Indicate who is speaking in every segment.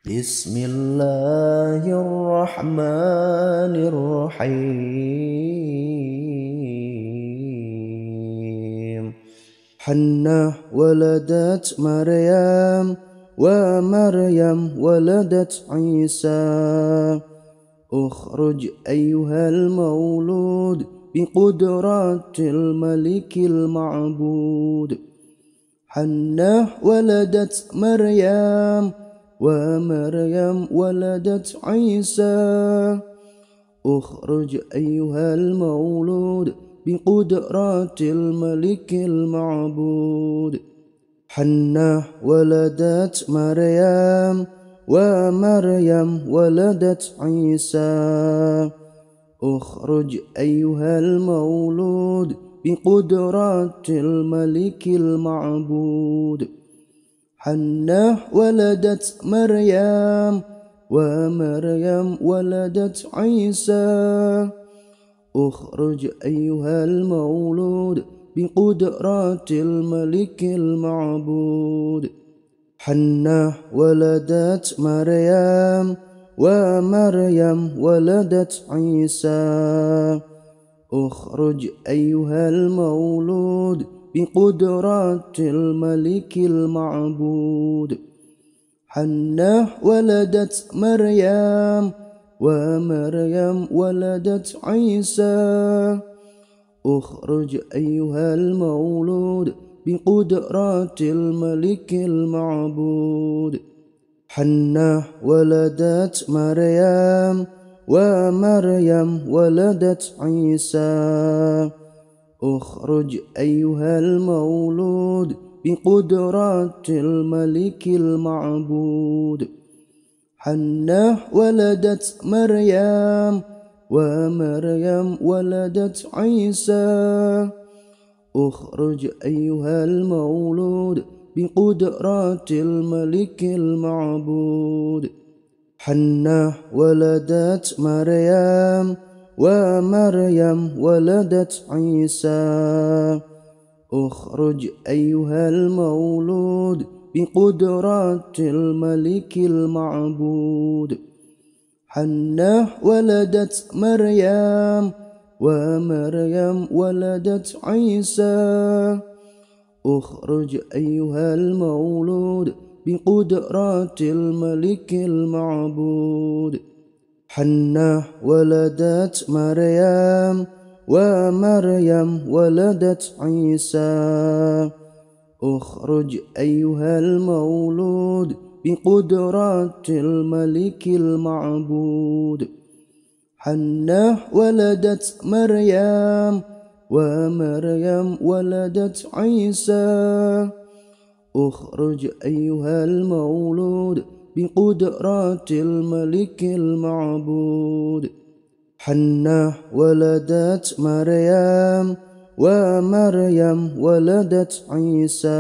Speaker 1: Bismillahirrahmanirrahim. Hannah waladat Maryam wa Maryam waladat Isa. Ukhruj ayyuhal maulud biqudratil malikil ma'bud. Hannah waladat Maryam wa Maryam waladat Isa. Ukhruj ayyuhal maulud biqudratil malikil ma'bud. Hannah waladat Maryam wa Maryam waladat Isa. Ukhruj ayyuhal maulud biqudratil malikil ma'bud. Hannah waladat Maryam wa Maryam waladat Isa. Ukhruj ayyuhal maulud biqudratil malikil ma'bud. Hannah waladat Maryam wa Maryam waladat Isa. Ukhruj ayyuhal maulud biqudratil malikil ma'bud. Hannah waladat Maryam wa Maryam waladat Isa. Ukhruj ayyuhal maulud biqudratil malikil ma'bud. Hannah waladat Maryam wa Maryam waladat Isa. Ukhruj ayyuhal maulud biqudratil malikil ma'bud. Hannah waladat Maryam wa Maryam waladat Isa. Ukhruj ayyuhal maulud biqudratil malikil ma'bud. Hannah waladat Maryam wa Maryam waladat Isa. Ukhruj ayyuhal maulud biqudratil malikil ma'bud. Hannah waladat Maryam wa Maryam waladat Isa. Ukhruj ayyuhal maulud biqudratil malikil ma'bud. Hannah waladat Maryam wa Maryam waladat Isa. Ukhruj ayyuhal maulud biqudratil malikil ma'bud. Hannah waladat Maryam wa Maryam waladat Isa. Ukhruj ayyuhal maulud biqudratil malikil ma'bud. Hannah waladat Maryam wa Maryam waladat Isa.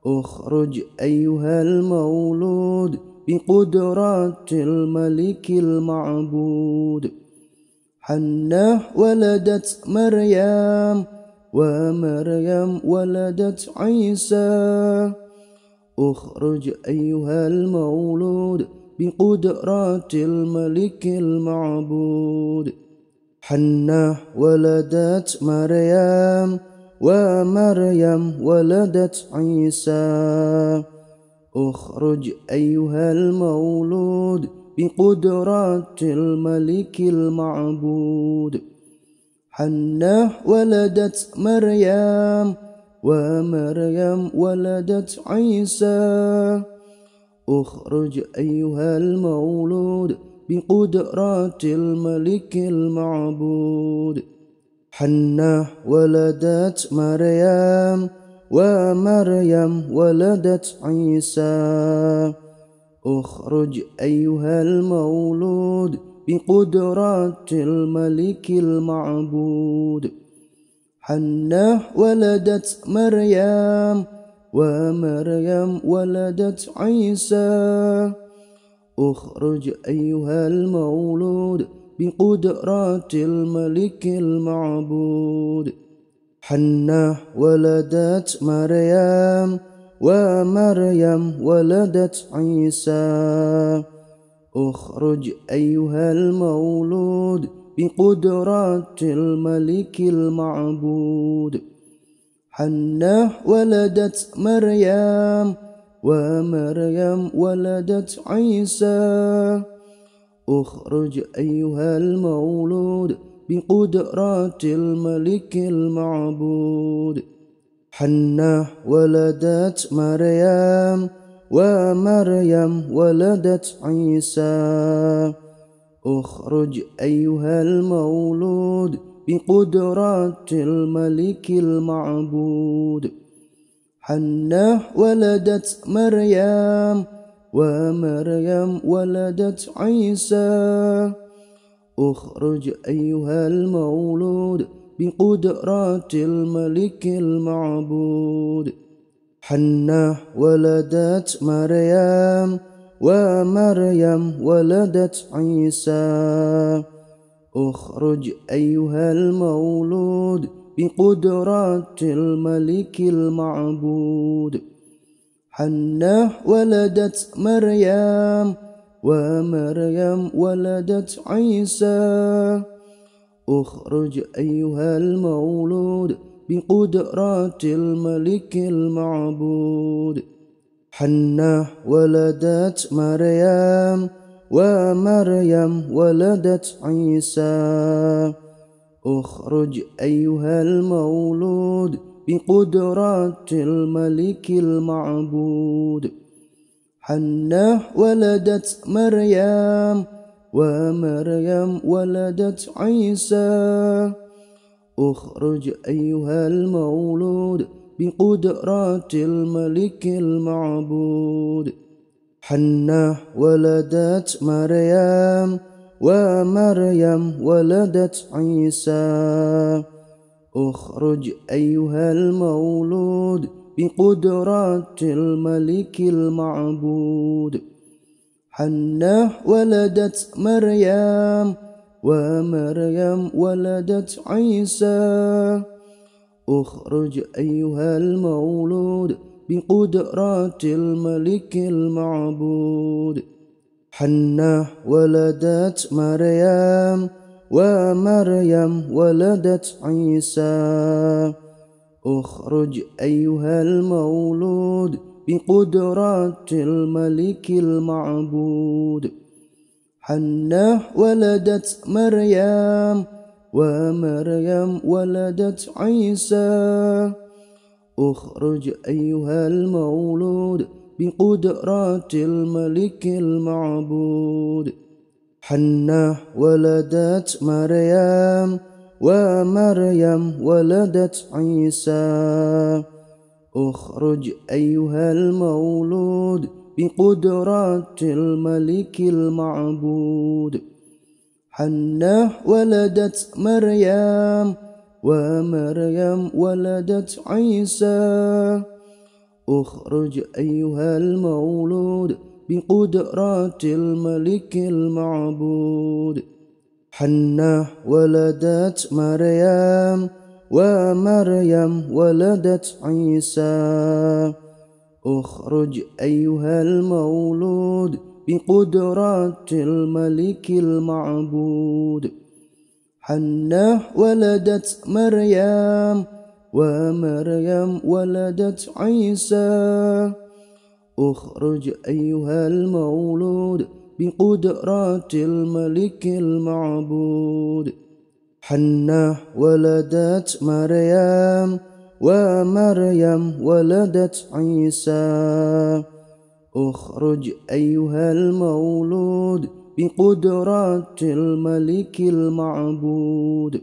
Speaker 1: Ukhruj ayyuhal maulud biqudratil malikil ma'bud. Hannah waladat Maryam wa Maryam waladat Isa. Ukhruj ayyuhal maulud biqudratil malikil ma'bud. Hannah waladat Maryam wa Maryam waladat Isa. Ukhruj ayyuhal maulud biqudratil malikil ma'bud. Hannah waladat Maryam wa Maryam waladat Isa. Ukhruj ayyuhal maulud biqudratil malikil ma'bud. Hannah waladat Maryam wa Maryam waladat Isa. Ukhruj ayyuhal maulud biqudratil malikil ma'bud. Hannah waladat Maryam wa Maryam waladat Isa. Ukhruj ayyuhal maulud biqudratil malikil ma'bud. Hannah waladat Maryam ومريم ولدت عيسى اخرج أيها المولود بقدرات الملك المعبود حنة ولدت مريم ومريم ولدت عيسى اخرج أيها المولود بقدرات الملك المعبود حنة ولدت مريم ومريم ولدت عيسى اخرج أيها المولود بقدرات الملك المعبود حنة ولدت مريم ومريم ولدت عيسى اخرج أيها المولود بقدرات الملك المعبود حنة ولدت مريم ومريم ولدت عيسى اخرج أيها المولود بقدرات الملك المعبود حنة ولدت مريم ومريم ولدت عيسى اخرج أيها المولود بقدرات الملك المعبود حنة ولدت مريم ومريم ولدت عيسى اخرج أيها المولود بقدرات الملك المعبود حنة ولدت مريم ومريم ولدت عيسى اخرج أيها المولود بقدرات الملك المعبود حنة ولدت مريم ومريم ولدت عيسى اخرج أيها المولود بقدرات الملك المعبود حنة ولدت مريم ومريم ولدت عيسى اخرج أيها المولود بقدرات الملك المعبود حنة ولدت مريم ومريم ولدت عيسى اخرج أيها المولود بقدرات الملك المعبود حنة ولدت مريم ومريم ولدت عيسى اخرج أيها المولود بقدرات الملك المعبود حنة ولدت مريم ومريم ولدت عيسى اخرج أيها المولود بقدرات الملك المعبود حنة ولدت مريم ومريم ولدت عيسى اخرج أيها المولود بقدرات الملك المعبود حنة ولدت مريم ومريم ولدت عيسى اخرج أيها المولود بقدرات الملك المعبود حنة ولدت مريم ومريم ولدت عيسى اخرج أيها المولود بقدرات الملك المعبود حنة ولدت مريم ومريم ولدت عيسى اخرج أيها المولود بقدرات الملك المعبود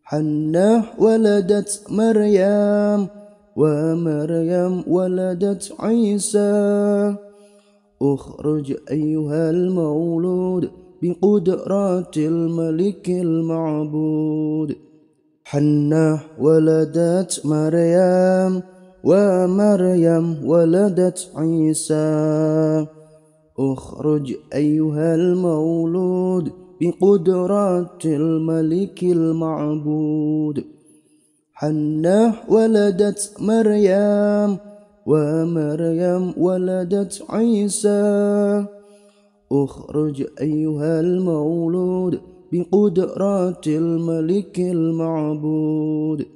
Speaker 1: حنة ولدت مريم ومريم ولدت عيسى اخرج أيها المولود بقدرات الملك المعبود حنة ولدت مريم ومريم ولدت عيسى اخرج أيها المولود بقدرات الملك المعبود حنة ولدت مريم ومريم ولدت عيسى اخرج أيها المولود بقدرات الملك المعبود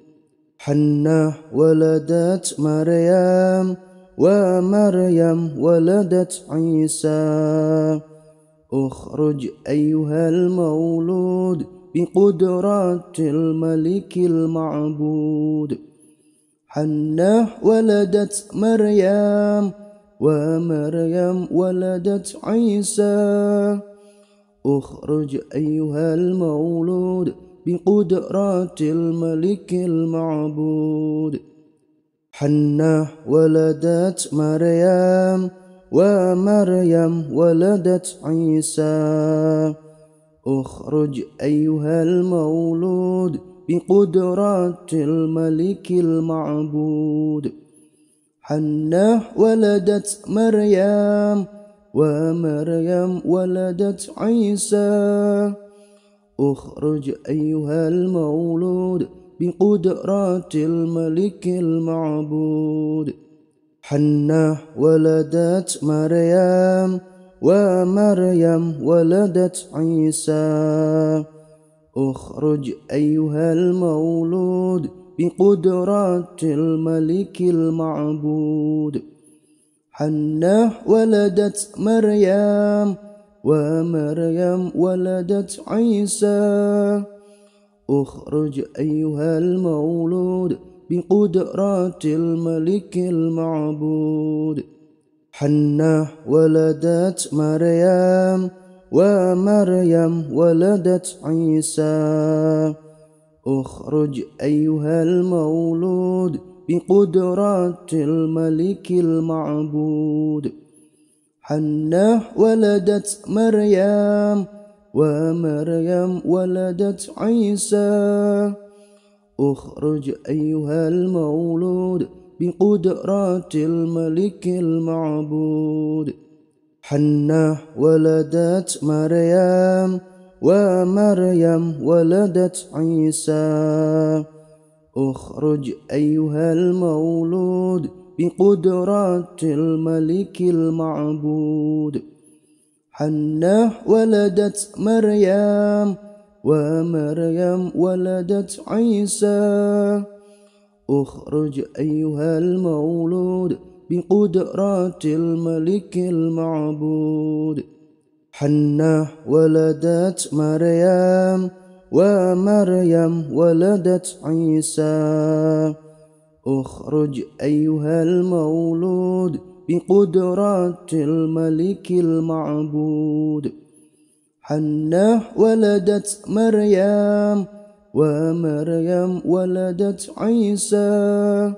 Speaker 1: حنة ولدت مريم ومريم ولدت عيسى اخرج أيها المولود بقدرات الملك المعبود حنة ولدت مريم ومريم ولدت عيسى اخرج أيها المولود بقدرات الملك المعبود حنة ولدت مريم ومريم ولدت عيسى اخرج أيها المولود بقدرات الملك المعبود حنة ولدت مريم ومريم ولدت عيسى اخرج أيها المولود بقدرات الملك المعبود حنة ولدت مريم ومريم ولدت عيسى اخرج أيها المولود بقدرات الملك المعبود حنة ولدت مريم ومريم ولدت عيسى اخرج أيها المولود بقدرات الملك المعبود حنة ولدت مريم ومريم ولدت عيسى اخرج أيها المولود بقدرات الملك المعبود حنة ولدت مريم ومريم ولدت عيسى اخرج أيها المولود بقدرات الملك المعبود حنة ولدت مريم ومريم ولدت عيسى اخرج أيها المولود بقدرات الملك المعبود حنة ولدت مريم ومريم ولدت عيسى اخرج أيها المولود بقدرات الملك المعبود حنة ولدت مريم ومريم ولدت عيسى اخرج أيها المولود بقدرات الملك المعبود حنة ولدت مريم ومريم ولدت عيسى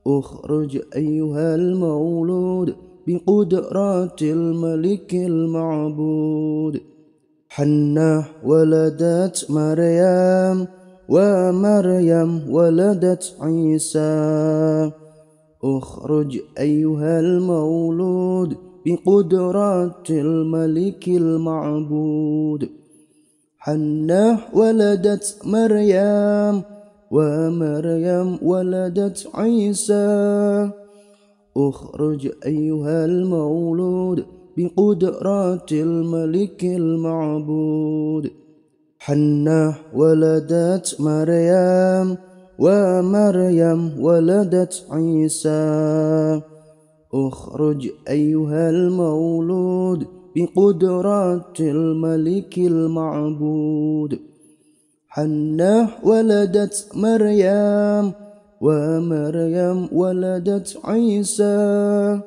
Speaker 1: اخرج أيها المولود بقدرات الملك المعبود حنة ولدت مريم ومريم ولدت عيسى اخرج أيها المولود بقدرات الملك المعبود حنة ولدت مريم ومريم ولدت عيسى اخرج أيها المولود بقدرات الملك المعبود حنة ولدت مريم ومريم ولدت عيسى اخرج أيها المولود بقدرات الملك المعبود حنة ولدت مريم ومريم ولدت عيسى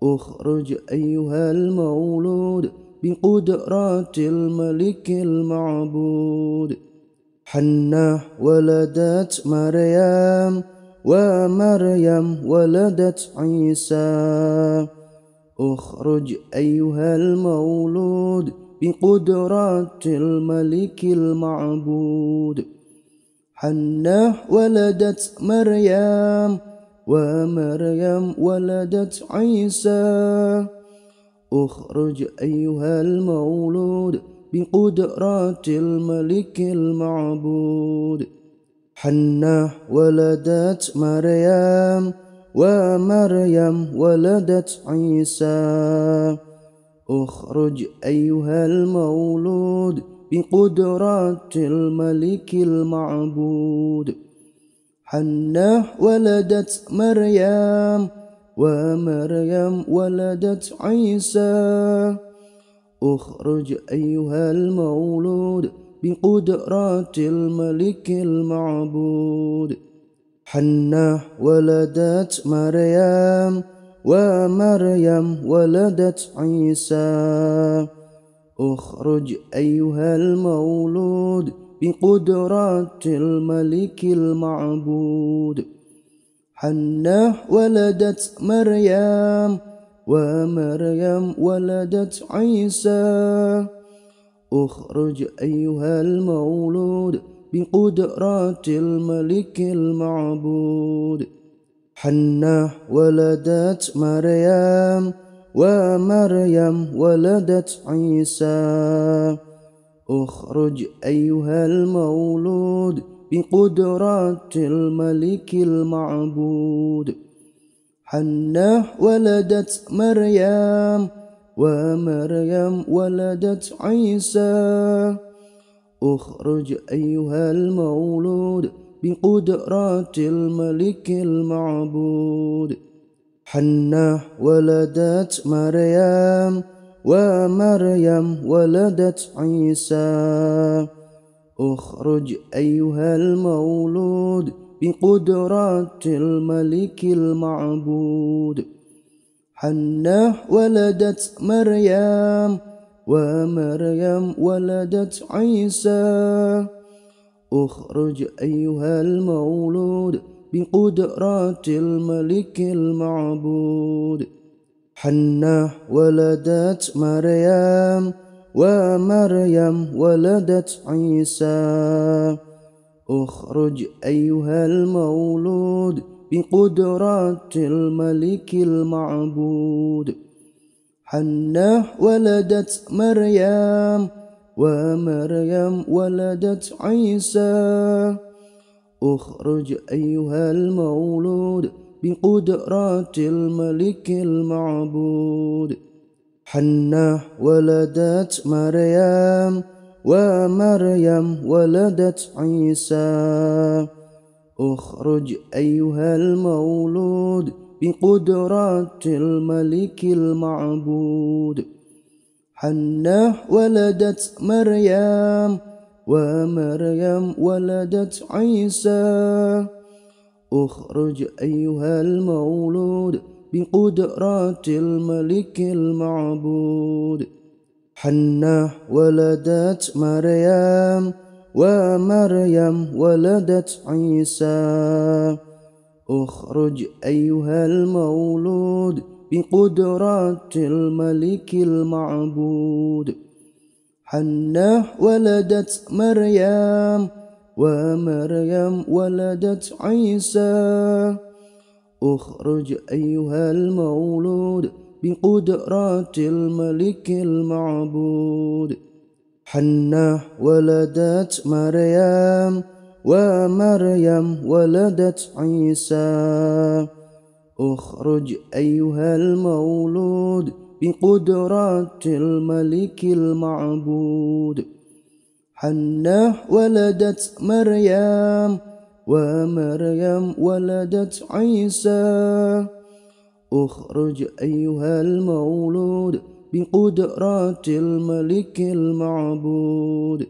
Speaker 1: اخرج أيها المولود بقدرات الملك المعبود حنة ولدت مريم ومريم ولدت عيسى اخرج أيها المولود بقدرات الملك المعبود حنة ولدت مريم ومريم ولدت عيسى اخرج أيها المولود بقدرات الملك المعبود حنة ولدت مريم ومريم ولدت عيسى اخرج أيها المولود بقدرات الملك المعبود حنة ولدت مريم ومريم ولدت عيسى اخرج أيها المولود بقدرات الملك المعبود حنة ولدت مريم ومريم ولدت عيسى اخرج أيها المولود بقدرات الملك المعبود حنة ولدت مريم ومريم ولدت عيسى اخرج أيها المولود بقدرات الملك المعبود حنة ولدت مريم ومريم ولدت عيسى اخرج أيها المولود بقدرات الملك المعبود حنة ولدت مريم ومريم ولدت عيسى اخرج أيها المولود بقدرات الملك المعبود حنة ولدت مريم ومريم ولدت عيسى اخرج أيها المولود بقدرات الملك المعبود حنة ولدت مريم ومريم ولدت عيسى اخرج أيها المولود بقدرات الملك المعبود حنة ولدت مريم ومريم ولدت عيسى اخرج أيها المولود بقدرات الملك المعبود حنة ولدت مريم ومريم ولدت عيسى اخرج أيها المولود بقدرات الملك المعبود حنة ولدت مريم ومريم ولدت عيسى اخرج أيها المولود بقدرات الملك المعبود حنة ولدت مريم ومريم ولدت عيسى اخرج أيها المولود بقدرات الملك المعبود حنة ولدت مريم ومريم ولدت عيسى اخرج أيها المولود بقدرات الملك المعبود حنة ولدت مريم ومريم ولدت عيسى اخرج أيها المولود بقدرات الملك المعبود حنة ولدت مريم ومريم ولدت عيسى اخرج أيها المولود بقدرات الملك المعبود حنة ولدت مريم ومريم ولدت عيسى اخرج أيها المولود بقدرات الملك المعبود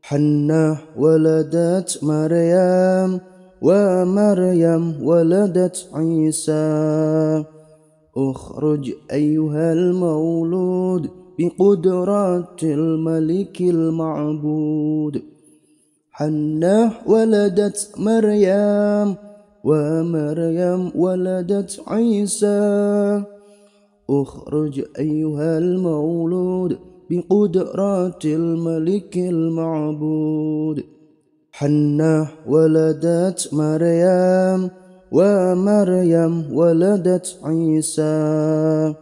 Speaker 1: حنة ولدت مريم ومريم ولدت عيسى اخرج أيها المولود بقدرات الملك المعبود حنة ولدت مريم ومريم ولدت عيسى اخرج أيها المولود بقدرات الملك المعبود حنة ولدت مريم ومريم ولدت عيسى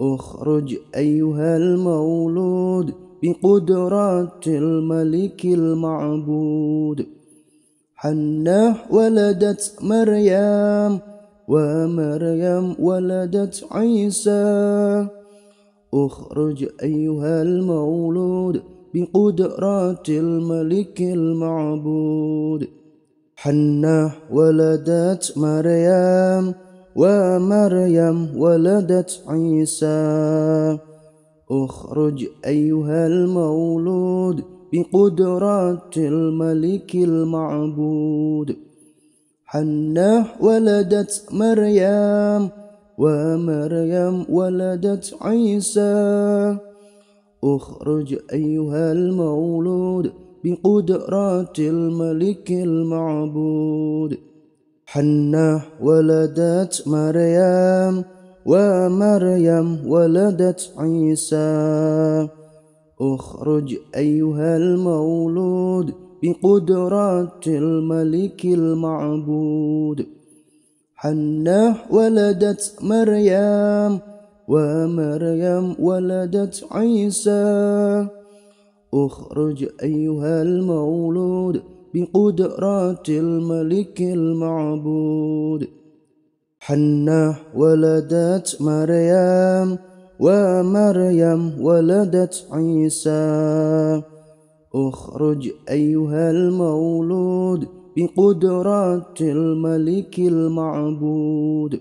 Speaker 1: اخرج أيها المولود بقدرات الملك المعبود حنة ولدت مريم ومريم ولدت عيسى اخرج أيها المولود بقدرات الملك المعبود حنة ولدت مريم ومريم ولدت عيسى اخرج أيها المولود بقدرات الملك المعبود حنة ولدت مريم ومريم ولدت عيسى اخرج أيها المولود بقدرات الملك المعبود حنة ولدت مريم ومريم ولدت عيسى اخرج أيها المولود بقدرات الملك المعبود حنة ولدت مريم ومريم ولدت عيسى اخرج أيها المولود بقدرات الملك المعبود حنة ولدت مريم ومريم ولدت عيسى اخرج أيها المولود بقدرات الملك المعبود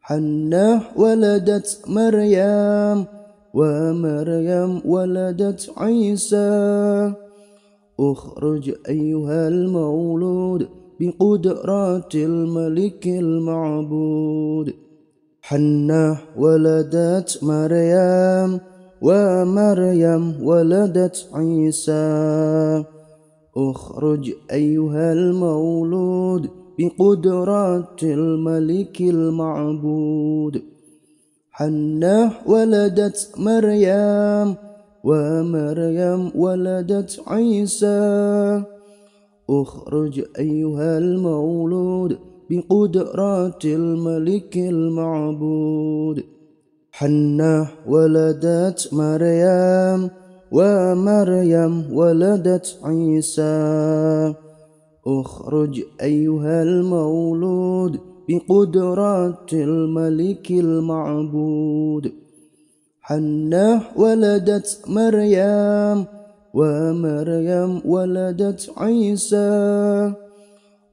Speaker 1: حنة ولدت مريم ومريم ولدت عيسى اخرج أيها المولود بقدرات الملك المعبود حنة ولدت مريم ومريم ولدت عيسى اخرج أيها المولود بقدرات الملك المعبود حنة ولدت مريم ومريم ولدت عيسى اخرج أيها المولود بقدرات الملك المعبود حنة ولدت مريم ومريم ولدت عيسى اخرج أيها المولود بقدرات الملك المعبود حنة ولدت مريم ومريم ولدت عيسى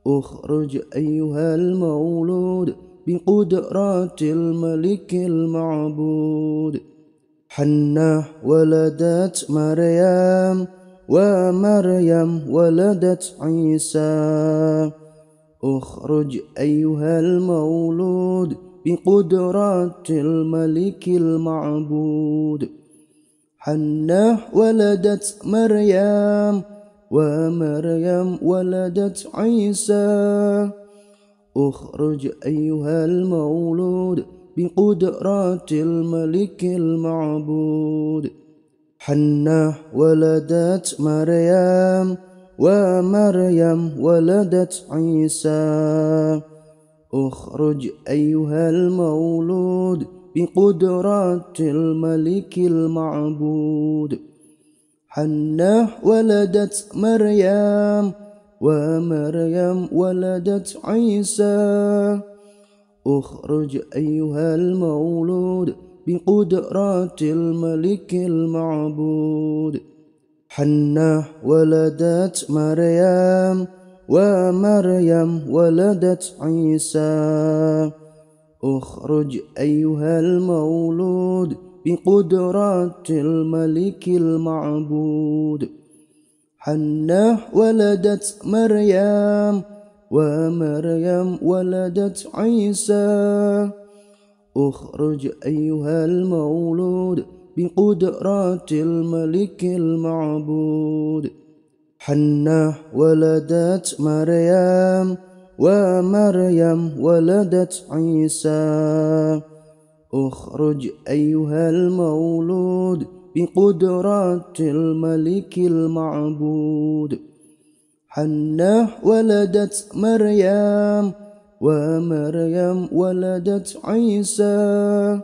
Speaker 1: اخرج أيها المولود بقدرات الملك المعبود حنة ولدت مريم ومريم ولدت عيسى اخرج أيها المولود بقدرات الملك المعبود حنة ولدت مريم ومريم ولدت عيسى اخرج أيها المولود بقدرات الملك المعبود حنة ولدت مريم ومريم ولدت عيسى اخرج أيها المولود بقدرات الملك المعبود حنة ولدت مريم ومريم ولدت عيسى اخرج أيها المولود بقدرات الملك المعبود حنة ولدت مريم ومريم ولدت عيسى اخرج أيها المولود بقدرات الملك المعبود حنة ولدت مريم ومريم ولدت عيسى اخرج أيها المولود بقدرات الملك المعبود حنة ولدت مريم ومريم ولدت عيسى اخرج أيها المولود بقدرات الملك المعبود حنة ولدت مريم ومريم ولدت عيسى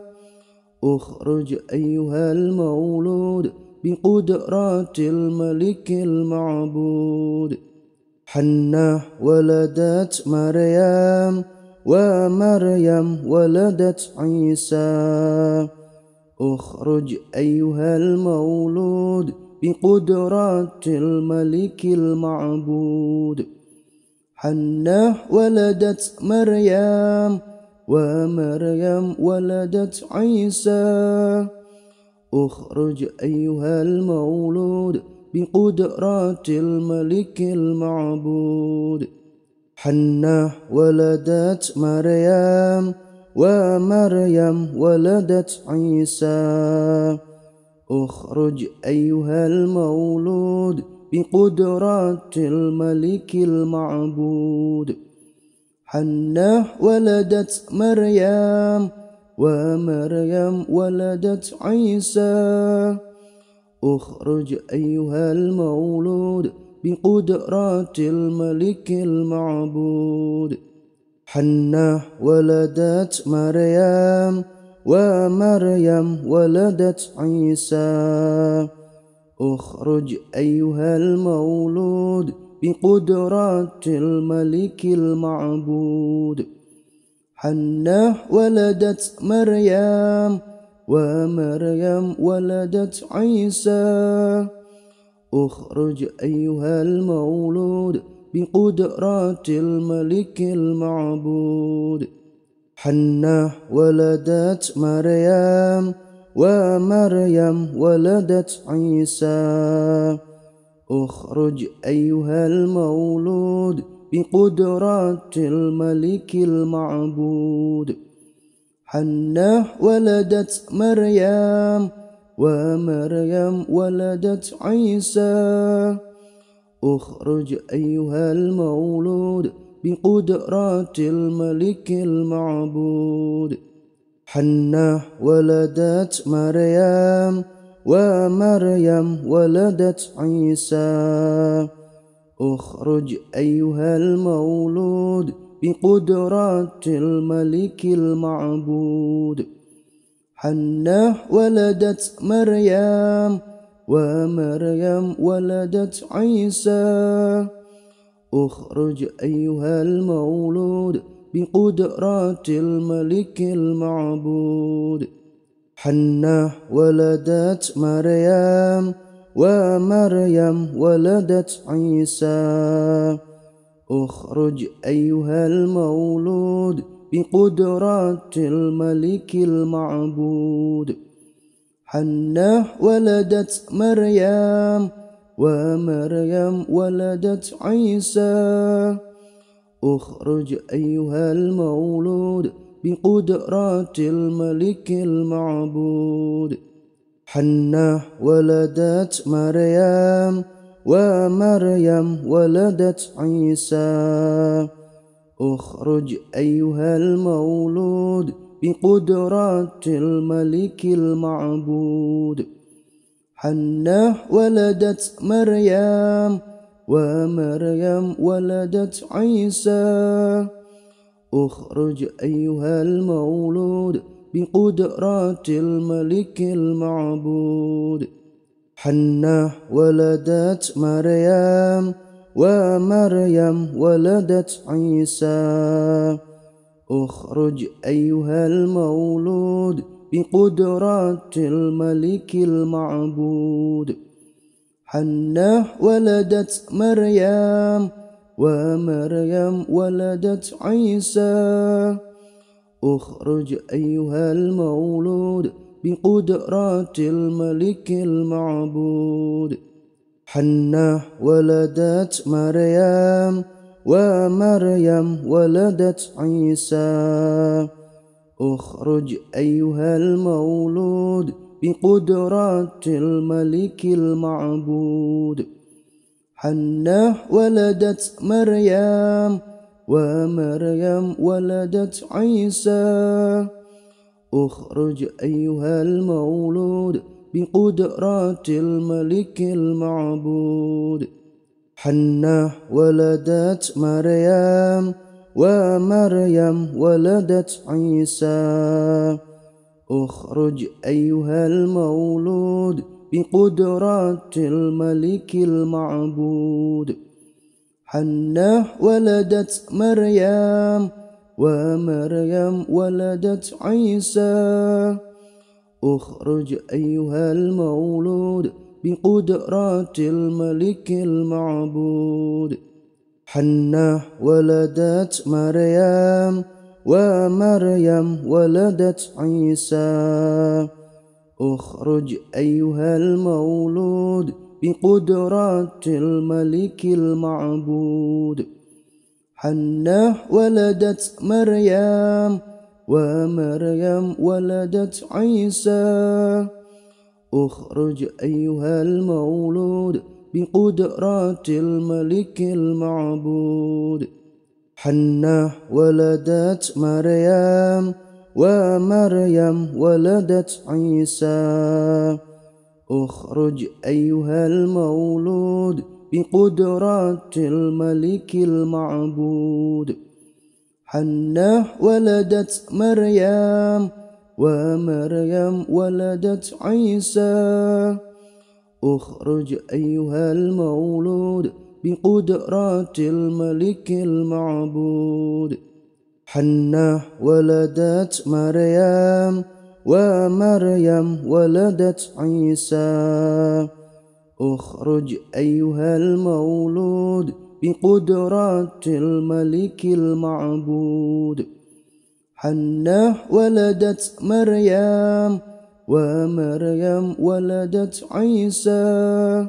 Speaker 1: اخرج أيها المولود بقدرات الملك المعبود حنة ولدت مريم ومريم ولدت عيسى اخرج أيها المولود بقدرات الملك المعبود حنة ولدت مريم ومريم ولدت عيسى اخرج أيها المولود بقدرات الملك المعبود حنة ولدت مريم ومريم ولدت عيسى اخرج أيها المولود بقدرات الملك المعبود حنة ولدت مريم ومريم ولدت عيسى اخرج أيها المولود بقدرات الملك المعبود حنة ولدت مريم ومريم ولدت عيسى اخرج أيها المولود بقدرات الملك المعبود حنة ولدت مريم ومريم ولدت عيسى اخرج أيها المولود بقدرات الملك المعبود حنة ولدت مريم ومريم ولدت عيسى اخرج أيها المولود بقدرات الملك المعبود حنة ولدت مريم ومريم ولدت عيسى اخرج أيها المولود بقدرات الملك المعبود حنة ولدت مريم ومريم ولدت عيسى اخرج أيها المولود بقدرات الملك المعبود حنة ولدت مريم ومريم ولدت عيسى اخرج أيها المولود بقدرات الملك المعبود حنة ولدت مريم ومريم ولدت عيسى اخرج أيها المولود بقدرات الملك المعبود حنة ولدت مريم ومريم ولدت عيسى اخرج أيها المولود بقدرات الملك المعبود حنة ولدت مريم ومريم ولدت عيسى اخرج أيها المولود بقدرات الملك المعبود حنة ولدت مريم ومريم ولدت عيسى اخرج أيها المولود بقدرات الملك المعبود حنة ولدت مريم ومريم ولدت عيسى اخرج أيها المولود بقدرات الملك المعبود حنة ولدت مريم ومريم ولدت عيسى اخرج أيها المولود بقدرات الملك المعبود حنة ولدت مريم ومريم ولدت عيسى اخرج أيها المولود بقدرات الملك المعبود حنة ولدت مريم ومريم ولدت عيسى اخرج أيها المولود بقدرات الملك المعبود حنة ولدت مريم ومريم ولدت عيسى اخرج أيها المولود بقدرات الملك المعبود حنة ولدت مريم ومريم ولدت عيسى اخرج أيها المولود بقدرات الملك المعبود حنة ولدت مريم ومريم ولدت عيسى اخرج أيها المولود بقدرات الملك المعبود حنة ولدت مريم ومريم ولدت عيسى اخرج أيها المولود بقدرات الملك المعبود حنة ولدت مريم ومريم ولدت عيسى اخرج أيها المولود بقدرات الملك المعبود حنة ولدت مريم ومريم ولدت عيسى اخرج أيها المولود بقدرات الملك المعبود حنة ولدت مريم ومريم ولدت عيسى اخرج أيها المولود بقدرات الملك المعبود حنة ولدت مريم ومريم ولدت عيسى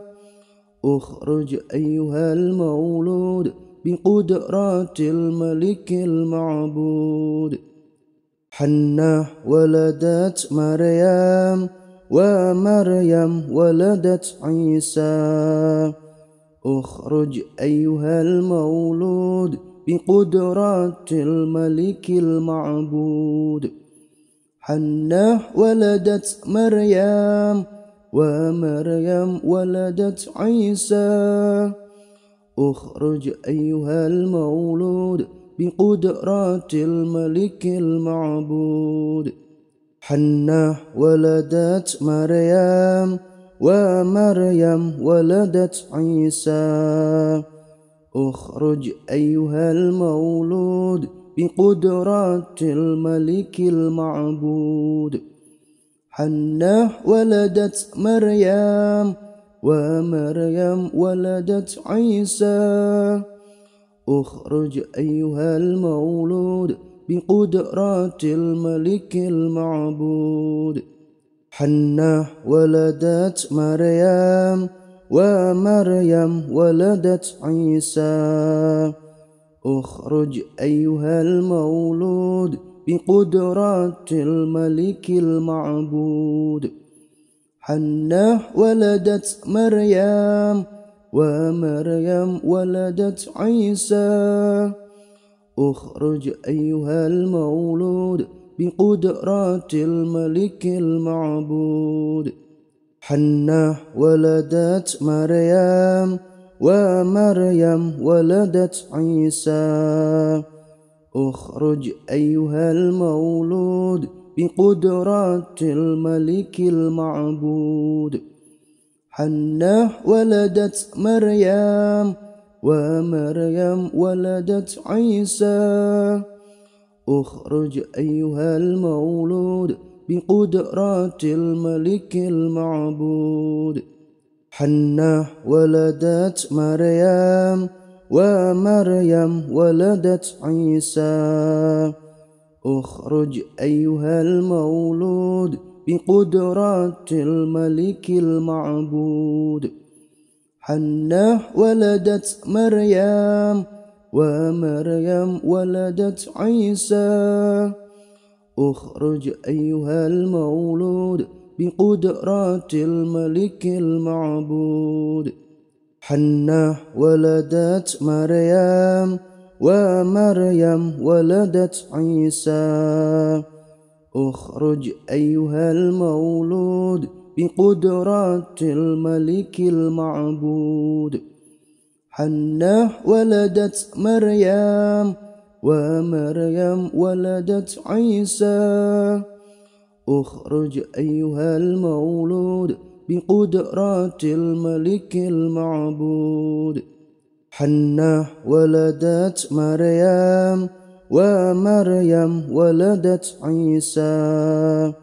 Speaker 1: اخرج أيها المولود بقدرات الملك المعبود حنة ولدت مريم ومريم ولدت عيسى اخرج أيها المولود بقدرات الملك المعبود حنة ولدت مريم ومريم ولدت عيسى اخرج أيها المولود بقدرات الملك المعبود حنة ولدت مريم ومريم ولدت عيسى اخرج أيها المولود بقدرات الملك المعبود حنة ولدت مريم ومريم ولدت عيسى اخرج أيها المولود بقدرات الملك المعبود حنة ولدت مريم ومريم ولدت عيسى اخرج أيها المولود بقدرات الملك المعبود حنة ولدت مريم ومريم ولدت عيسى اخرج أيها المولود بقدرات الملك المعبود حنة ولدت مريم ومريم ولدت عيسى اخرج أيها المولود بقدرات الملك المعبود حنة ولدت مريم ومريم ولدت عيسى اخرج أيها المولود بقدرات الملك المعبود حنة ولدت مريم ومريم ولدت عيسى اخرج أيها المولود بقدرات الملك المعبود حنة ولدت مريم ومريم ولدت عيسى اخرج أيها المولود بقدرات الملك المعبود حنة ولدت مريم ومريم ولدت عيسى اخرج أيها المولود بقدرات الملك المعبود حنة ولدت مريم ومريم ولدت عيسى اخرج أيها المولود بقدرات الملك المعبود حنة ولدت مريم ومريم ولدت عيسى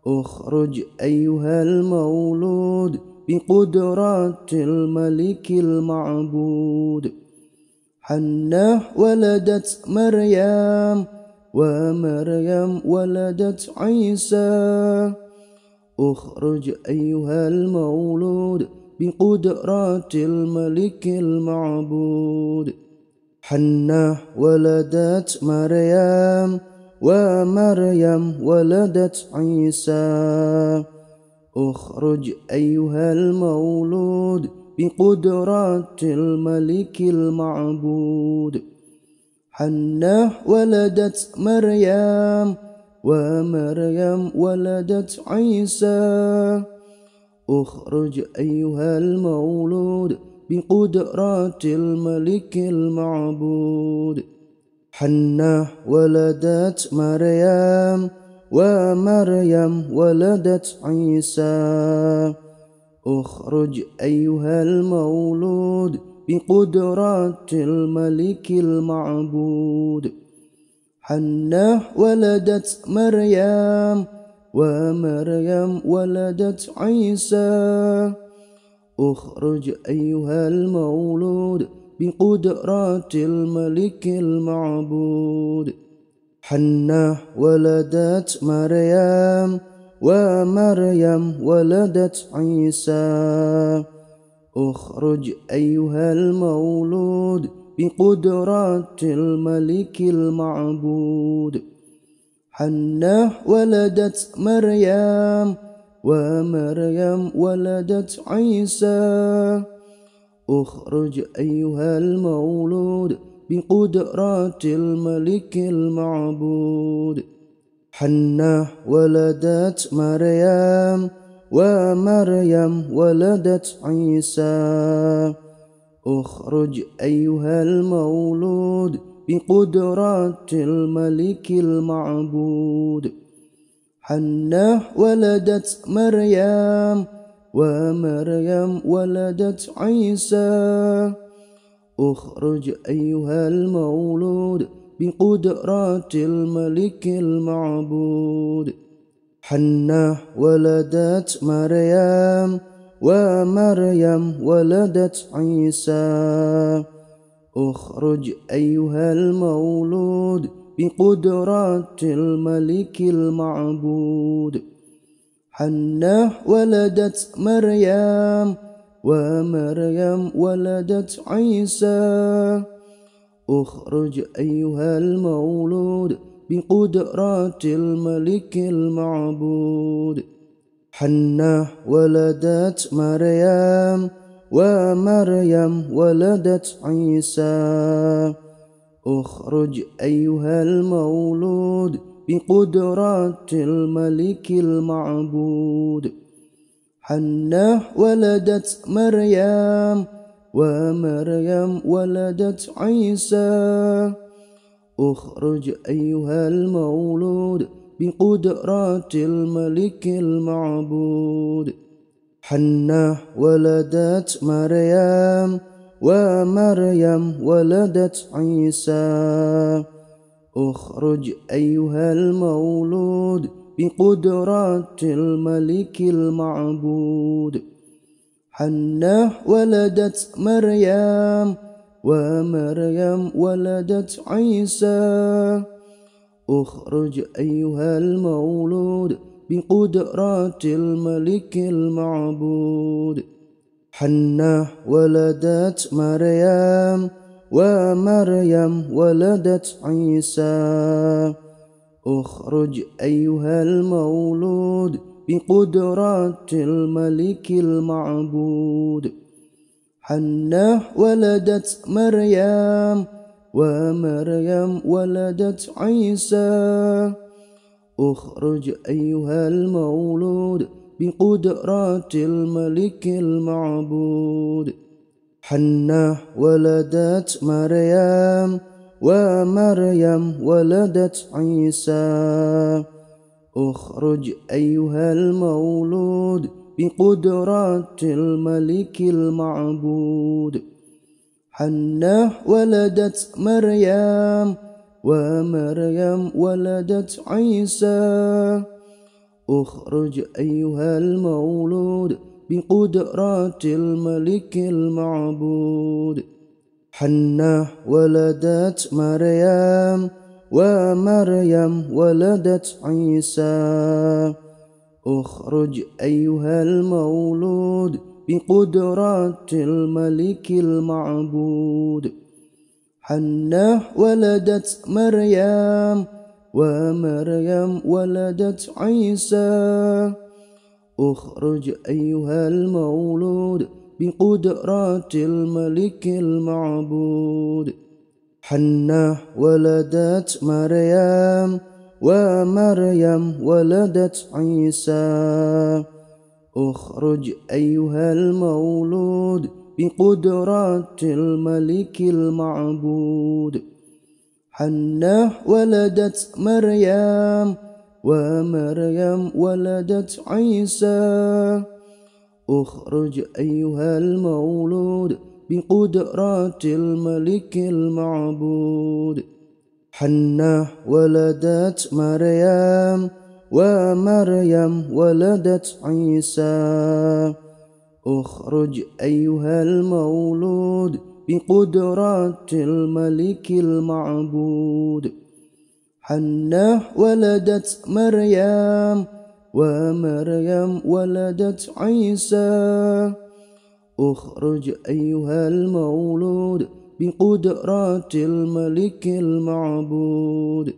Speaker 1: اخرج أيها المولود بقدرة الملك المعبود حنة ولدت مريم ومريم ولدت عيسى اخرج أيها المولود بقدرة الملك المعبود حنة ولدت مريم ومريم ولدت عيسى اخرج أيها المولود بقدرة الملك المعبود حنة ولدت مريم ومريم ولدت عيسى اخرج أيها المولود بقدرة الملك المعبود حنة ولدت مريم ومريم ولدت عيسى اخرج أيها المولود بقدرة الملك المعبود حنة ولدت مريم ومريم ولدت عيسى اخرج أيها المولود بقدرة الملك المعبود حنة ولدت مريم ومريم ولدت عيسى اخرج أيها المولود بقدرة الملك المعبود حنة ولدت مريم ومريم ولدت عيسى اخرج أيها المولود بقدرة الملك المعبود حنة ولدت مريم ومريم ولدت عيسى اخرج أيها المولود بقدرة الملك المعبود حنة ولدت مريم ومريم ولدت عيسى اخرج أيها المولود بقدرة الملك المعبود حنة ولدت مريم ومريم ولدت عيسى اخرج أيها المولود بقدرة الملك المعبود حنة ولدت مريم ومريم ولدت عيسى اخرج أيها المولود بقدرة الملك المعبود حنة ولدت مريم ومريم ولدت عيسى اخرج أيها المولود بقدرة الملك المعبود حنة ولدت مريم ومريم ولدت عيسى اخرج أيها المولود بقدرة الملك المعبود حنة ولدت مريم ومريم ولدت عيسى اخرج أيها المولود بقدرة الملك المعبود حنة ولدت مريم ومريم ولدت عيسى اخرج أيها المولود بقدرة الملك المعبود حنة ولدت مريم ومريم ولدت عيسى اخرج أيها المولود بقدرة الملك المعبود حنة ولدت مريم ومريم ولدت عيسى اخرج أيها المولود بقدرة الملك المعبود حنة ولدت مريم ومريم ولدت عيسى اخرج أيها المولود بقدرة الملك المعبود حنة ولدت مريم ومريم ولدت عيسى اخرج أيها المولود بقدرات الملك المعبود حنة ولدت مريم ومريم ولدت عيسى اخرج أيها المولود بقدرات الملك المعبود حنة ولدت مريم ومريم ولدت عيسى اخرج أيها المولود بقدرات الملك المعبود حنة ولدت مريم ومريم ولدت عيسى اخرج أيها المولود بقدرات الملك المعبود حنة ولدت مريم ومريم ولدت عيسى اخرج أيها المولود بقدرات الملك المعبود حنة ولدت مريم ومريم ولدت عيسى اخرج أيها المولود بقدرات الملك المعبود حنة ولدت مريم ومريم ولدت عيسى اخرج أيها المولود بقدرات الملك المعبود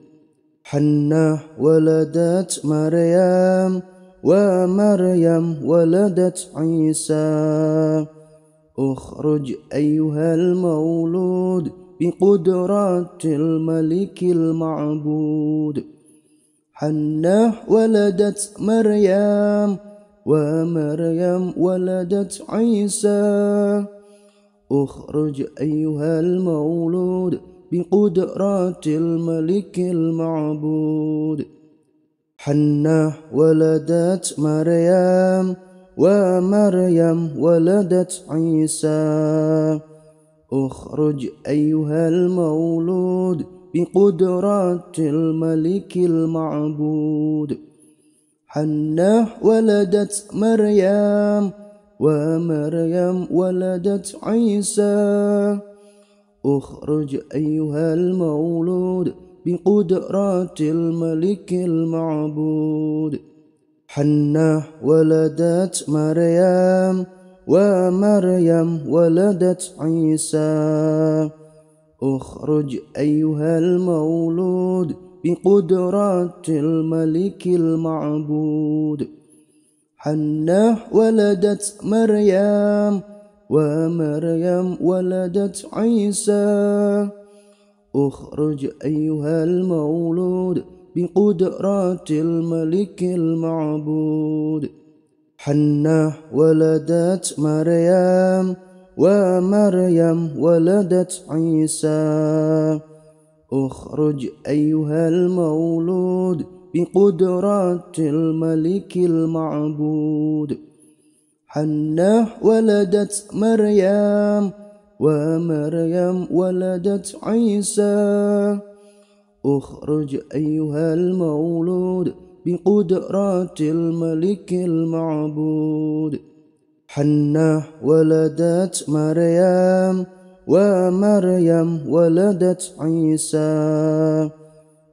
Speaker 1: حنة ولدت مريم ومريم ولدت عيسى اخرج أيها المولود بقدرات الملك المعبود حنة ولدت مريم ومريم ولدت عيسى اخرج أيها المولود بقدرات الملك المعبود حنة ولدت مريم ومريم ولدت عيسى اخرج أيها المولود بقدرات الملك المعبود حنة ولدت مريم ومريم ولدت عيسى اخرج أيها المولود بقدرات الملك المعبود حنة ولدت مريم ومريم ولدت عيسى اخرج أيها المولود بقدرات الملك المعبود حنة ولدت مريم ومريم ولدت عيسى اخرج أيها المولود بقدرات الملك المعبود حنة ولدت مريم ومريم ولدت عيسى اخرج أيها المولود بقدرات الملك المعبود حنة ولدت مريم ومريم ولدت عيسى اخرج أيها المولود بقدرات الملك المعبود حنة ولدت مريم ومريم ولدت عيسى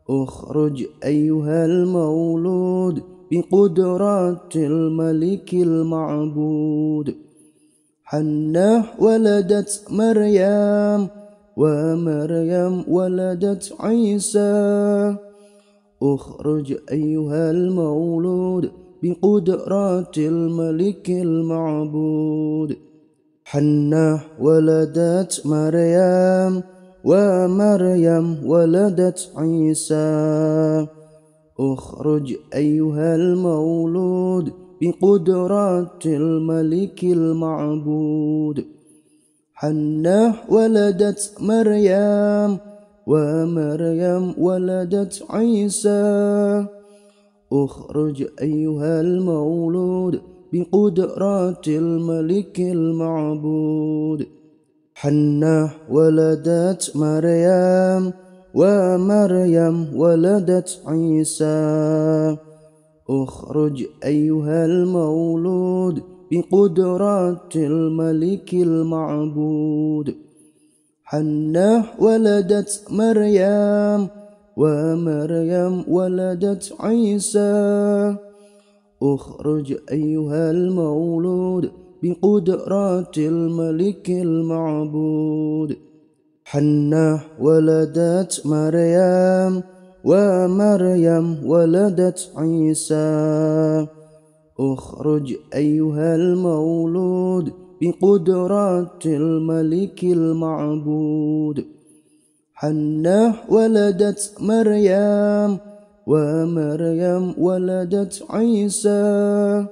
Speaker 1: اخرج أيها المولود بقدرات الملك المعبود حنة ولدت مريم ومريم ولدت عيسى اخرج أيها المولود بقدرات الملك المعبود حنة ولدت مريم ومريم ولدت عيسى اخرج أيها المولود بقدرات الملك المعبود حنة ولدت مريم ومريم ولدت عيسى اخرج أيها المولود بقدرات الملك المعبود حنة ولدت مريم ومريم ولدت عيسى اخرج أيها المولود بقدرات الملك المعبود حنة ولدت مريم ومريم ولدت عيسى اخرج أيها المولود بقدرات الملك المعبود حنة ولدت مريم ومريم ولدت عيسى اخرج أيها المولود بقدرات الملك المعبود حنة ولدت مريم ومريم ولدت عيسى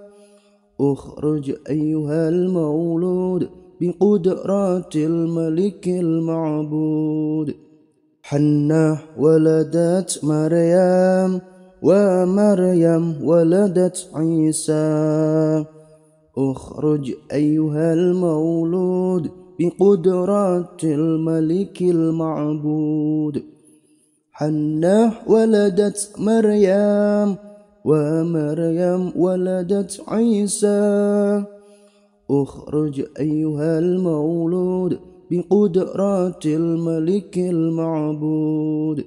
Speaker 1: اخرج أيها المولود بقدرات الملك المعبود حنة ولدت مريم ومريم ولدت عيسى اخرج أيها المولود بقدرات الملك المعبود حنة ولدت مريم ومريم ولدت عيسى اخرج أيها المولود بقدرات الملك المعبود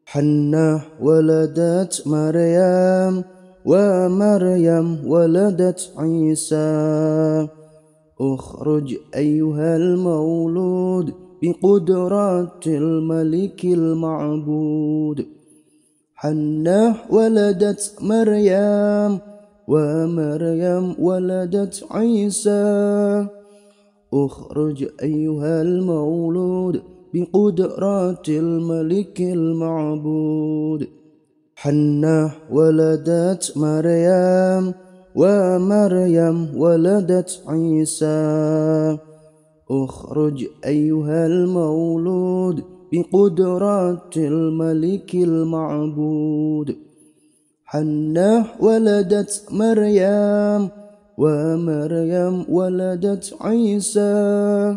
Speaker 1: حنة ولدت مريم ومريم ولدت عيسى اخرج أيها المولود بقدرات الملك المعبود حنة ولدت مريم ومريم ولدت عيسى اخرج أيها المولود بقدرات الملك المعبود حنة ولدت مريم ومريم ولدت عيسى اخرج أيها المولود بقدرات الملك المعبود حنة ولدت مريم ومريم ولدت عيسى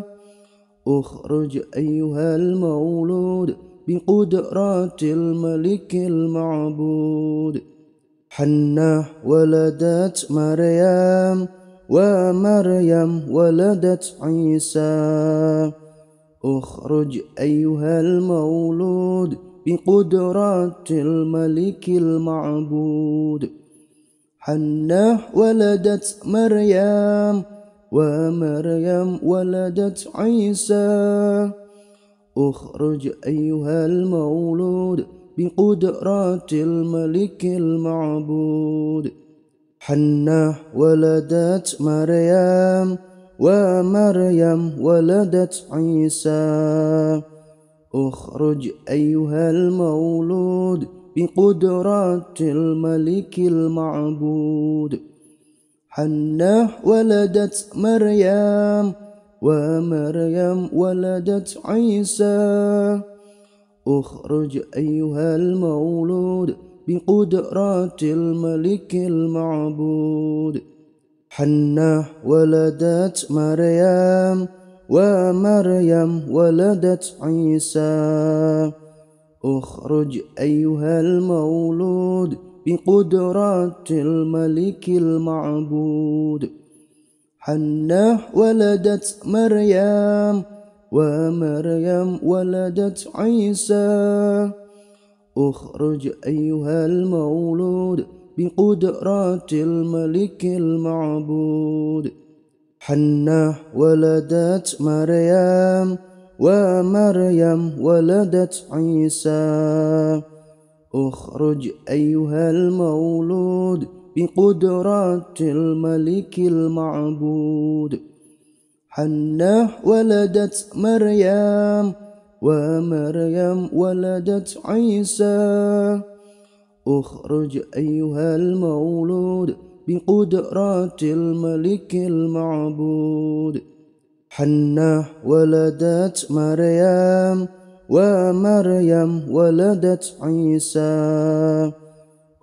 Speaker 1: اخرج أيها المولود بقدرات الملك المعبود حنة ولدت مريم ومريم ولدت عيسى اخرج أيها المولود بقدرات الملك المعبود حنة ولدت مريم ومريم ولدت عيسى اخرج أيها المولود بقدرات الملك المعبود حنة ولدت مريم ومريم ولدت عيسى اخرج أيها المولود بقدرات الملك المعبود حنة ولدت مريم ومريم ولدت عيسى اخرج أيها المولود بقدرات الملك المعبود حنة ولدت مريم ومريم ولدت عيسى اخرج أيها المولود بقدرات الملك المعبود حنة ولدت مريم ومريم ولدت عيسى اخرج أيها المولود بقدرات الملك المعبود حنة ولدت مريم ومريم ولدت عيسى اخرج أيها المولود بقدرات الملك المعبود حنة ولدت مريم ومريم ولدت عيسى اخرج أيها المولود بقدرات الملك المعبود حنة ولدت مريم ومريم ولدت عيسى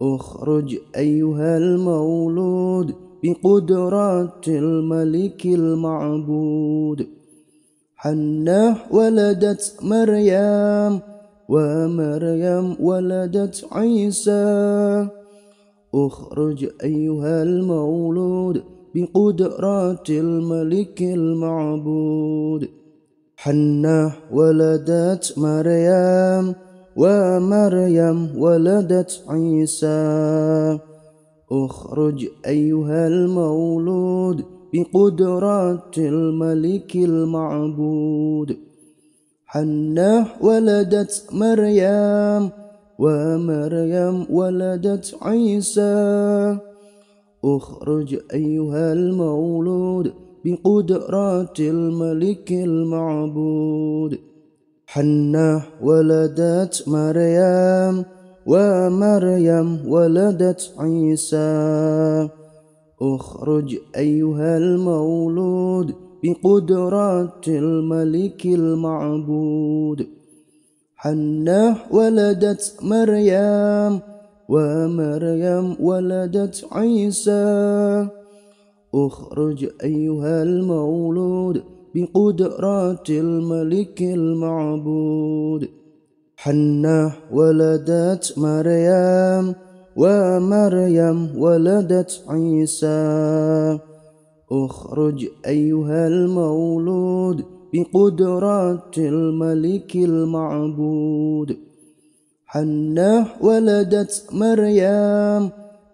Speaker 1: اخرج أيها المولود بقدرات الملك المعبود حنة ولدت مريم ومريم ولدت عيسى اخرج أيها المولود بقدرات الملك المعبود حنة ولدت مريم ومريم ولدت عيسى اخرج أيها المولود بقدرات الملك المعبود حنة ولدت مريم ومريم ولدت عيسى اخرج أيها المولود بقدرات الملك المعبود حنة ولدت مريم ومريم ولدت عيسى اخرج أيها المولود بقدرات الملك المعبود حنة ولدت مريم ومريم ولدت عيسى اخرج أيها المولود بقدرات الملك المعبود حنة ولدت مريم ومريم ولدت عيسى اخرج أيها المولود بقدرات الملك المعبود حنة ولدت مريم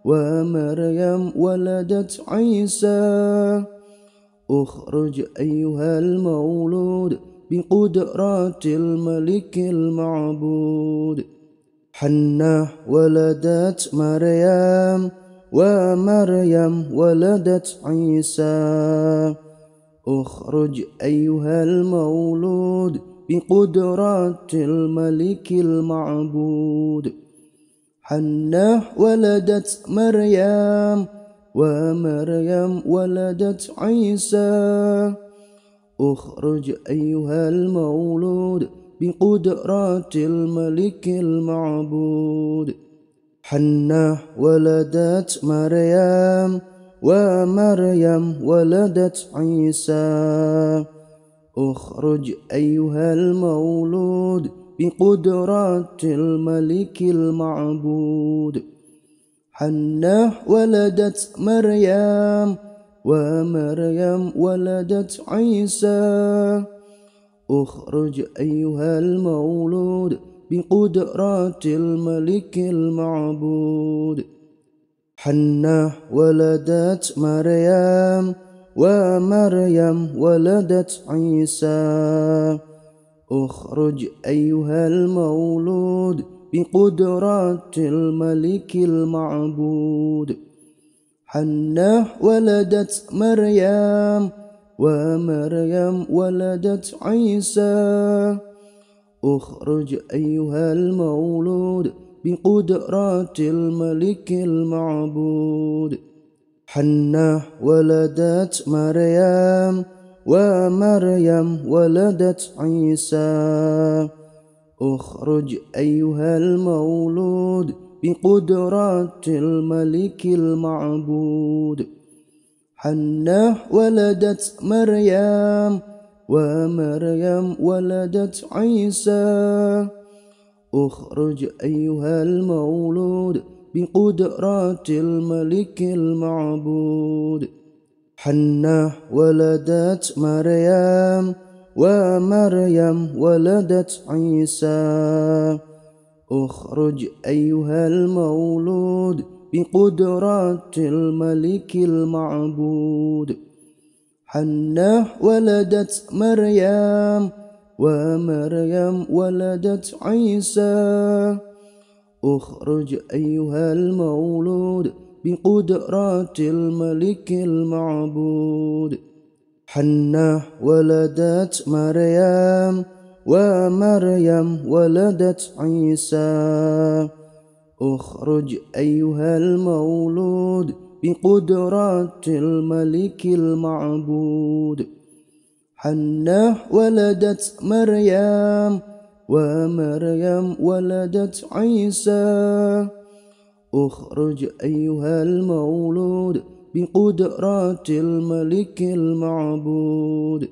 Speaker 1: ومريم ولدت عيسى اخرج أيها المولود بقدرات الملك المعبود حنة ولدت مريم ومريم ولدت عيسى اخرج أيها المولود بقدرات الملك المعبود حنة ولدت مريم ومريم ولدت عيسى اخرج أيها المولود بقدرات الملك المعبود حنة ولدت مريم ومريم ولدت عيسى اخرج أيها المولود بقدرات الملك المعبود حنة ولدت مريم ومريم ولدت عيسى اخرج أيها المولود بقدرات الملك المعبود حنة ولدت مريم ومريم ولدت عيسى اخرج أيها المولود بقدرات الملك المعبود حنة ولدت مريم ومريم ولدت عيسى اخرج أيها المولود بقدرات الملك المعبود حنة ولدت مريم ومريم ولدت عيسى اخرج أيها المولود بقدرات الملك المعبود حنة ولدت مريم ومريم ولدت عيسى اخرج أيها المولود بقدرات الملك المعبود حنة ولدت مريم ومريم ولدت عيسى اخرج أيها المولود بقدرات الملك المعبود حنة ولدت مريم ومريم ولدت عيسى اخرج أيها المولود بقدرات الملك المعبود حنة ولدت مريم ومريم ولدت عيسى اخرج أيها المولود بقدرات الملك المعبود حنة ولدت مريم ومريم ولدت عيسى اخرج أيها المولود بقدرات الملك المعبود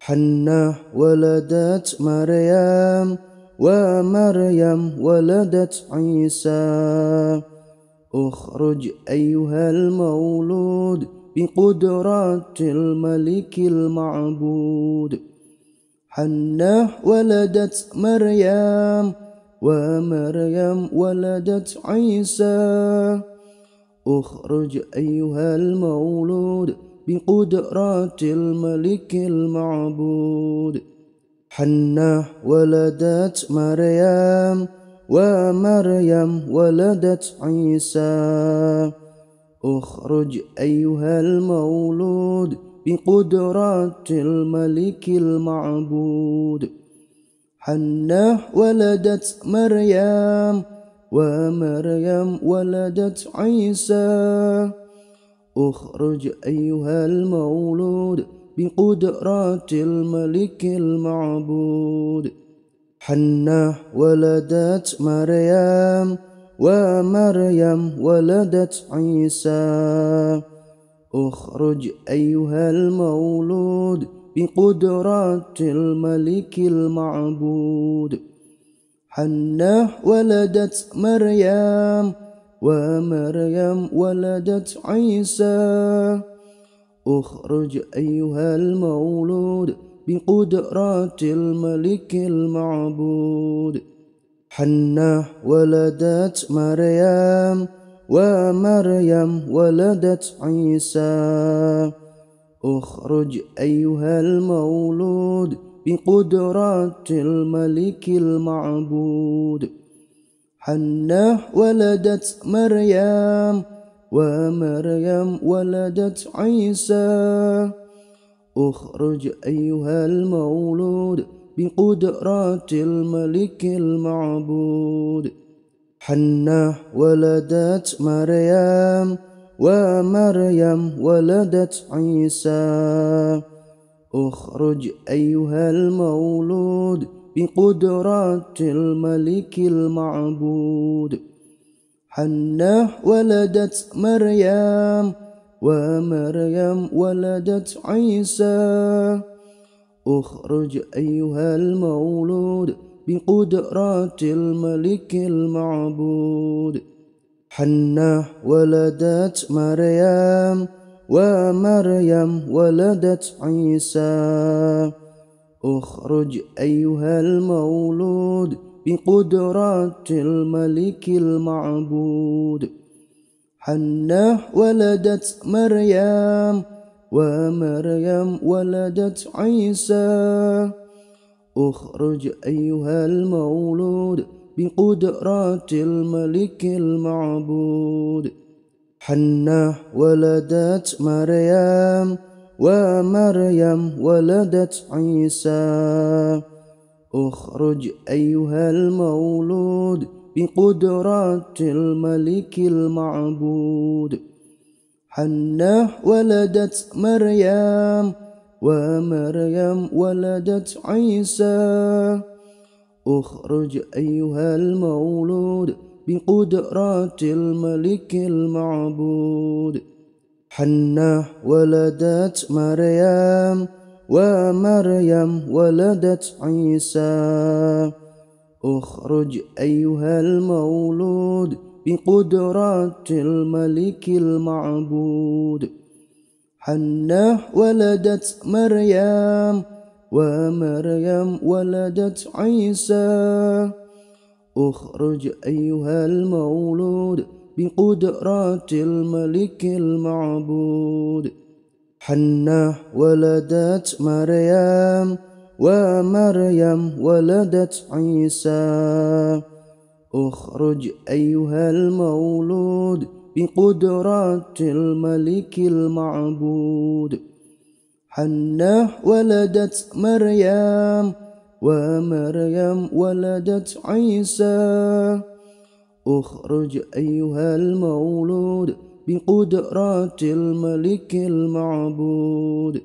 Speaker 1: حنة ولدت مريم ومريم ولدت عيسى اخرج أيها المولود بقدرات الملك المعبود حنة ولدت مريم ومريم ولدت عيسى اخرج أيها المولود بقدرات الملك المعبود حنة ولدت مريم ومريم ولدت عيسى اخرج أيها المولود بقدرات الملك المعبود حنة ولدت مريم ومريم ولدت عيسى اخرج أيها المولود بقدرات الملك المعبود حنة ولدت مريم ومريم ولدت عيسى اخرج أيها المولود بقدرات الملك المعبود حنة ولدت مريم ومريم ولدت عيسى اخرج أيها المولود بقدرات الملك المعبود حنة ولدت مريم ومريم ولدت عيسى اخرج أيها المولود بقدرات الملك المعبود حنة ولدت مريم ومريم ولدت عيسى اخرج أيها المولود بقدرات الملك المعبود حنة ولدت مريم ومريم ولدت عيسى اخرج أيها المولود بقدرات الملك المعبود حنة ولدت مريم ومريم ولدت عيسى اخرج أيها المولود بقدرات الملك المعبود حنة ولدت مريم ومريم ولدت عيسى اخرج أيها المولود بقدرات الملك المعبود حنة ولدت مريم ومريم ولدت عيسى اخرج أيها المولود بقدرات الملك المعبود حنة ولدت مريم ومريم ولدت عيسى اخرج أيها المولود بقدرات الملك المعبود حنة ولدت مريم ومريم ولدت عيسى اخرج أيها المولود بقدرات الملك المعبود حنة ولدت مريم ومريم ولدت عيسى اخرج أيها المولود بقدرات الملك المعبود حنة ولدت مريم ومريم ولدت عيسى اخرج أيها المولود بقدرات الملك المعبود حنة ولدت مريم ومريم ولدت عيسى اخرج أيها المولود بقدرات الملك المعبود حنة ولدت مريم ومريم ولدت عيسى اخرج أيها المولود بقدرات الملك المعبود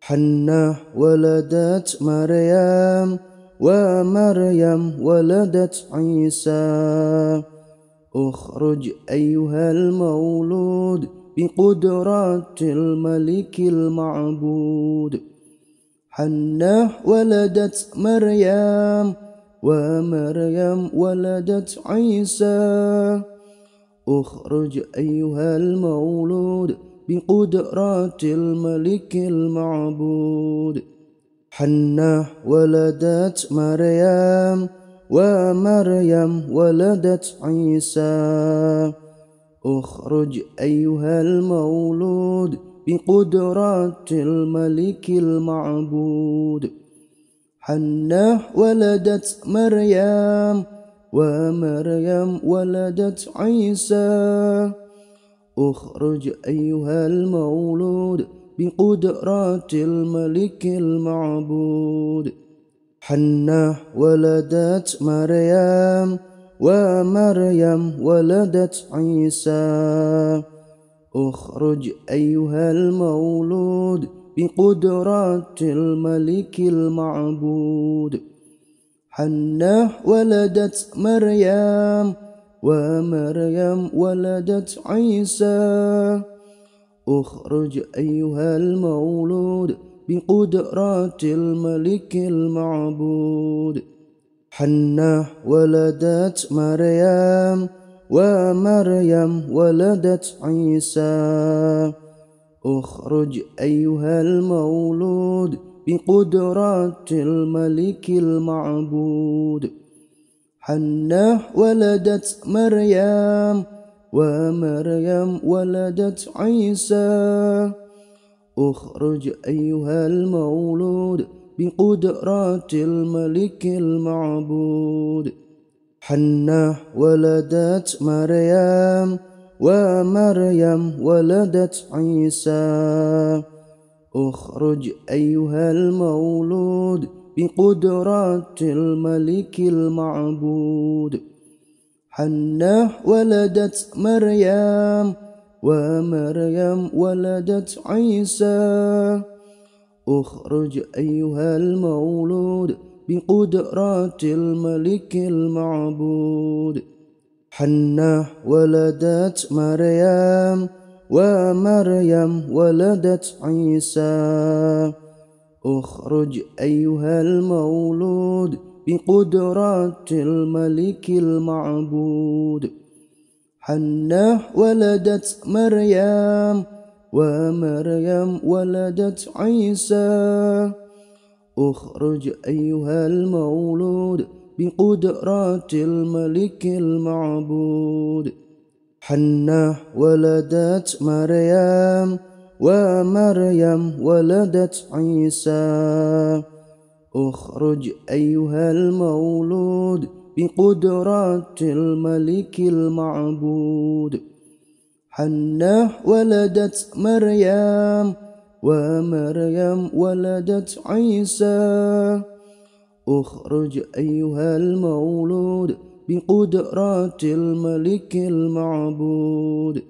Speaker 1: حنة ولدت مريم ومريم ولدت عيسى اخرج أيها المولود بقدرات الملك المعبود حنة ولدت مريم ومريم ولدت عيسى اخرج أيها المولود بقدرة الملك المعبود حنة ولدت مريم ومريم ولدت عيسى اخرج أيها المولود بقدرة الملك المعبود حنة ولدت مريم ومريم ولدت عيسى اخرج أيها المولود بقدرة الملك المعبود حنة ولدت مريم ومريم ولدت عيسى اخرج أيها المولود بقدرة الملك المعبود حنة ولدت مريم ومريم ولدت عيسى اخرج أيها المولود بقدرة الملك المعبود حنة ولدت مريم ومريم ولدت عيسى اخرج أيها المولود بقدرة الملك المعبود حنة ولدت مريم ومريم ولدت عيسى اخرج أيها المولود بقدرة الملك المعبود حنة ولدت مريم ومريم ولدت عيسى اخرج أيها المولود بقدرة الملك المعبود حنة ولدت مريم ومريم ولدت عيسى اخرج أيها المولود بقدرة الملك المعبود حنة ولدت مريم ومريم ولدت عيسى اخرج أيها المولود بقدرة الملك المعبود حنة ولدت مريم ومريم ولدت عيسى اخرج أيها المولود بقدرة الملك المعبود حنة ولدت مريم ومريم ولدت عيسى اخرج أيها المولود بقدرة الملك المعبود حنة ولدت مريم ومريم ولدت عيسى اخرج أيها المولود بقدرة الملك المعبود